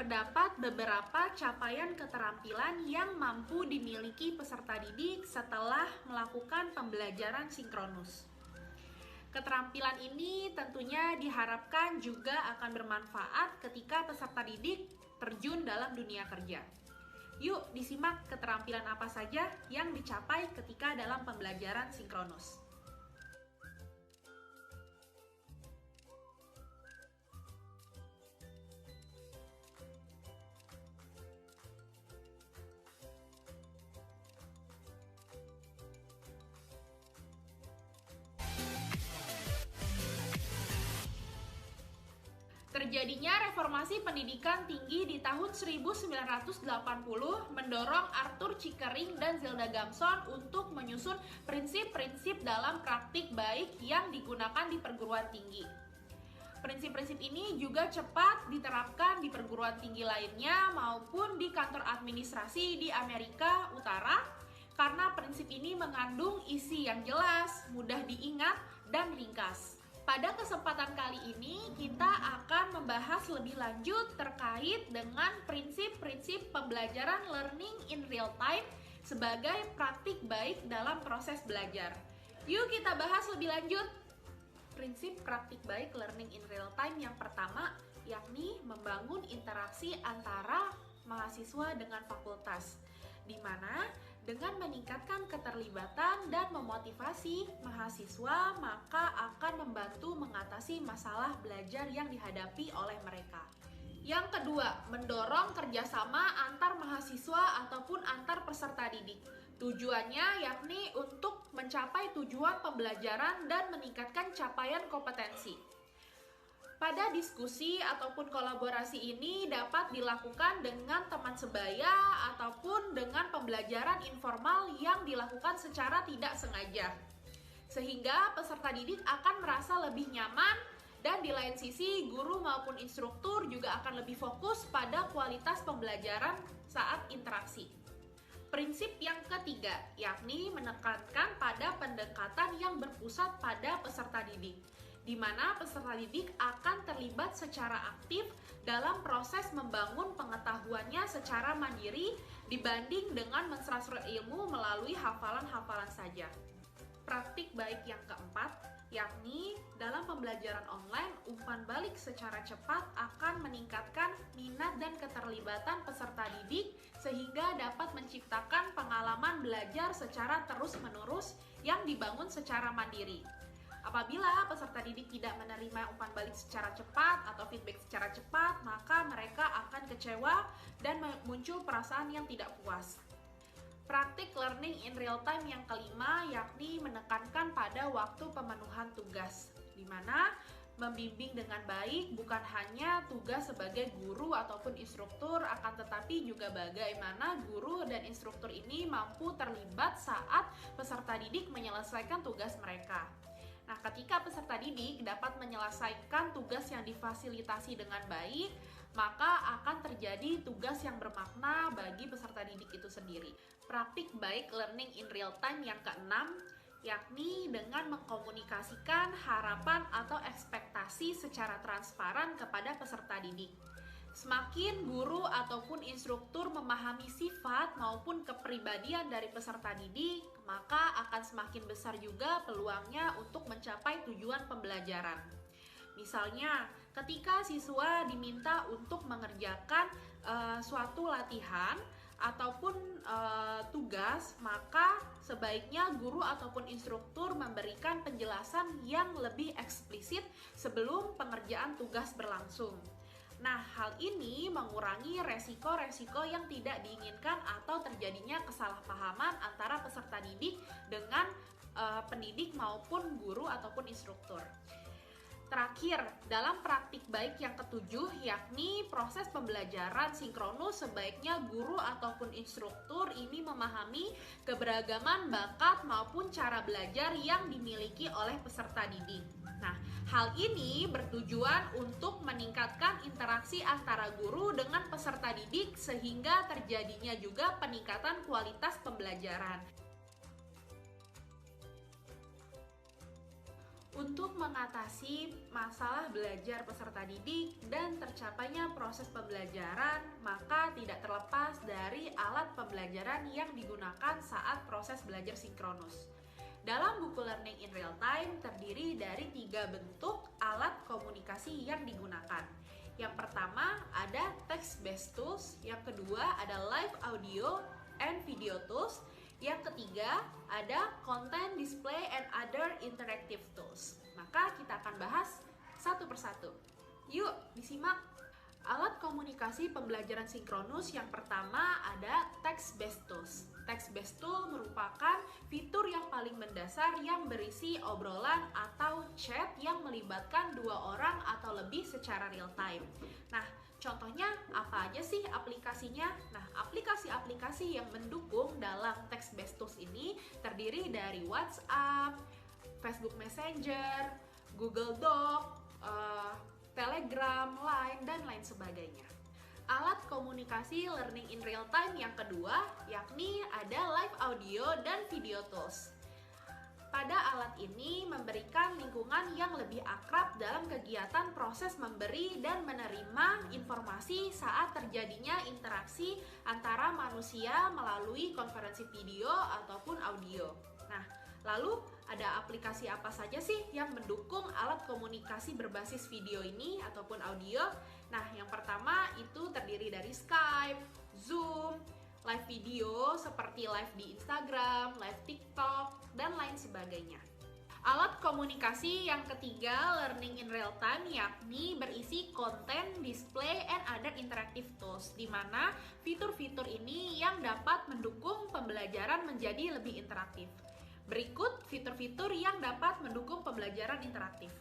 Terdapat beberapa capaian keterampilan yang mampu dimiliki peserta didik setelah melakukan pembelajaran sinkronus. Keterampilan ini tentunya diharapkan juga akan bermanfaat ketika peserta didik terjun dalam dunia kerja. Yuk disimak keterampilan apa saja yang dicapai ketika dalam pembelajaran sinkronus. Terjadinya reformasi pendidikan tinggi di tahun 1980 mendorong Arthur Chickering dan Zelda Gamson untuk menyusun prinsip-prinsip dalam praktik baik yang digunakan di perguruan tinggi. Prinsip-prinsip ini juga cepat diterapkan di perguruan tinggi lainnya maupun di kantor administrasi di Amerika Utara karena prinsip ini mengandung isi yang jelas, mudah diingat, dan ringkas. Pada kesempatan kali ini, kita akan membahas lebih lanjut terkait dengan prinsip-prinsip pembelajaran learning in real time sebagai praktik baik dalam proses belajar. Yuk kita bahas lebih lanjut. Prinsip praktik baik learning in real time yang pertama, yakni membangun interaksi antara mahasiswa dengan fakultas, di mana dengan meningkatkan keterlibatan dan memotivasi mahasiswa, maka akan membantu mengatasi masalah belajar yang dihadapi oleh mereka. Yang kedua, mendorong kerjasama antar mahasiswa ataupun antar peserta didik. Tujuannya yakni untuk mencapai tujuan pembelajaran dan meningkatkan capaian kompetensi. Pada diskusi ataupun kolaborasi ini dapat dilakukan dengan teman sebaya ataupun dengan pembelajaran informal yang dilakukan secara tidak sengaja. Sehingga peserta didik akan merasa lebih nyaman dan di lain sisi guru maupun instruktur juga akan lebih fokus pada kualitas pembelajaran saat interaksi. Prinsip yang ketiga, yakni menekankan pada pendekatan yang berpusat pada peserta didik, di mana peserta didik akan terlibat secara aktif dalam proses membangun pengetahuannya secara mandiri dibanding dengan menserap ilmu melalui hafalan-hafalan saja. Praktik baik yang keempat, yakni dalam pembelajaran online, umpan balik secara cepat akan meningkatkan minat dan keterlibatan peserta didik sehingga dapat menciptakan pengalaman belajar secara terus-menerus yang dibangun secara mandiri. Apabila peserta didik tidak menerima umpan balik secara cepat atau feedback secara cepat, maka mereka akan kecewa dan muncul perasaan yang tidak puas. Praktik learning in real time yang kelima yakni menekankan pada waktu pemenuhan tugas, di mana membimbing dengan baik bukan hanya tugas sebagai guru ataupun instruktur, akan tetapi juga bagaimana guru dan instruktur ini mampu terlibat saat peserta didik menyelesaikan tugas mereka. Nah, ketika peserta didik dapat menyelesaikan tugas yang difasilitasi dengan baik, maka akan terjadi tugas yang bermakna bagi peserta didik itu sendiri. Praktik baik learning in real time yang keenam, yakni dengan mengkomunikasikan harapan atau ekspektasi secara transparan kepada peserta didik. Semakin guru ataupun instruktur memahami sifat maupun kepribadian dari peserta didik, maka akan semakin besar juga peluangnya untuk mencapai tujuan pembelajaran. Misalnya, ketika siswa diminta untuk mengerjakan suatu latihan ataupun tugas, maka sebaiknya guru ataupun instruktur memberikan penjelasan yang lebih eksplisit sebelum pengerjaan tugas berlangsung. Nah, hal ini mengurangi resiko-resiko yang tidak diinginkan atau terjadinya kesalahpahaman antara peserta didik dengan pendidik maupun guru ataupun instruktur. Terakhir, dalam praktik baik yang ketujuh, yakni proses pembelajaran sinkronus, sebaiknya guru ataupun instruktur ini memahami keberagaman bakat maupun cara belajar yang dimiliki oleh peserta didik. Nah, hal ini bertujuan untuk meningkatkan interaksi antara guru dengan peserta didik sehingga terjadinya juga peningkatan kualitas pembelajaran. Untuk mengatasi masalah belajar peserta didik dan tercapainya proses pembelajaran, maka tidak terlepas dari alat pembelajaran yang digunakan saat proses belajar sinkronus. Dalam buku Learning in Real Time terdiri dari 3 bentuk alat komunikasi yang digunakan. Yang pertama ada text-based tools, yang kedua ada live audio and video tools, yang ketiga ada content display and other interactive tools. Maka kita akan bahas satu persatu. Yuk, disimak. Alat komunikasi pembelajaran sinkronus yang pertama ada text-based tools. Text-based tool merupakan fitur yang paling mendasar yang berisi obrolan atau chat yang melibatkan 2 orang atau lebih secara real time. Nah, contohnya apa aja sih aplikasinya? Nah, aplikasi-aplikasi yang mendukung dalam text-based tools ini terdiri dari WhatsApp, Facebook Messenger, Google Doc, Telegram, Line, dan lain sebagainya. Alat komunikasi learning in real time yang kedua, yakni ada live audio dan video tools. Pada alat ini memberikan lingkungan yang lebih akrab dalam kegiatan proses memberi dan menerima informasi saat terjadinya interaksi antara manusia melalui konferensi video ataupun audio. Nah, lalu ada aplikasi apa saja sih yang mendukung alat komunikasi berbasis video ini ataupun audio? Nah, yang pertama itu terdiri dari Skype, Zoom, live video seperti live di Instagram, live TikTok, dan lain sebagainya. Alat komunikasi yang ketiga learning in real time yakni berisi content, display, and other interactive tools, di mana fitur-fitur ini yang dapat mendukung pembelajaran menjadi lebih interaktif. Berikut fitur-fitur yang dapat mendukung pembelajaran interaktif.